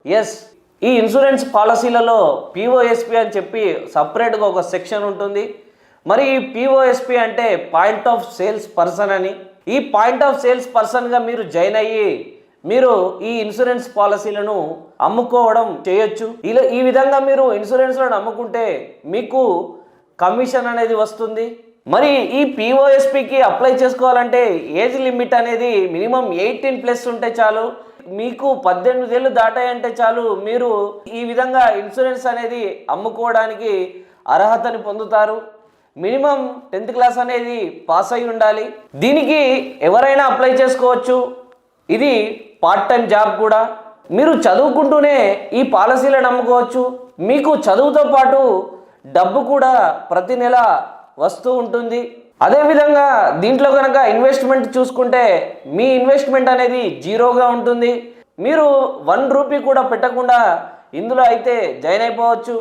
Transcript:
Yes, ఈ insurance పాలసీలలో పిఓఎస్పి అని చెప్పి సపరేట్గా ఒక సెక్షన్ ఉంటుంది. మరి ఈ పిఓఎస్పి అంటే పాయింట్ ఆఫ్ సేల్స్ పర్సన్ అని. ఈ పాయింట్ ఆఫ్ సేల్స్ పర్సన్గా మీరు జాయిన్ అయ్యి మీరు ఈ ఇన్సూరెన్స్ పాలసీలను అమ్ముకోవడం చేయొచ్చు. ఈ విధంగా మీరు ఇన్సూరెన్స్లను అమ్ముకుంటే మీకు కమిషన్ అనేది వస్తుంది. మరి ఈ పిఓఎస్పికి అప్లై చేసుకోవాలంటే ఏజ్ లిమిట్ అనేది మినిమం 18+ ఉంటే చాలు. మీకు 18 ఏళ్ళు దాటాయంటే చాలు మీరు ఈ విధంగా ఇన్సూరెన్స్ అనేది అమ్ముకోవడానికి అర్హతని పొందుతారు. మినిమం 10th క్లాస్ అనేది పాస్ అయి ఉండాలి. దీనికి ఎవరైనా అప్లై చేసుకోవచ్చు. ఇది పార్ట్ టైం జాబ్ కూడా. మీరు చదువుకుంటూనే ఈ పాలసీలను అమ్ముకోవచ్చు. మీకు చదువుతో పాటు డబ్బు కూడా ప్రతి నెల వస్తూ ఉంటుంది. అదేవిధంగా దీంట్లో కనుక ఇన్వెస్ట్మెంట్ చూసుకుంటే మీ ఇన్వెస్ట్మెంట్ అనేది జీరోగా ఉంటుంది. మీరు 1 రూపీ కూడా పెట్టకుండా ఇందులో అయితే జాయిన్ అయిపోవచ్చు.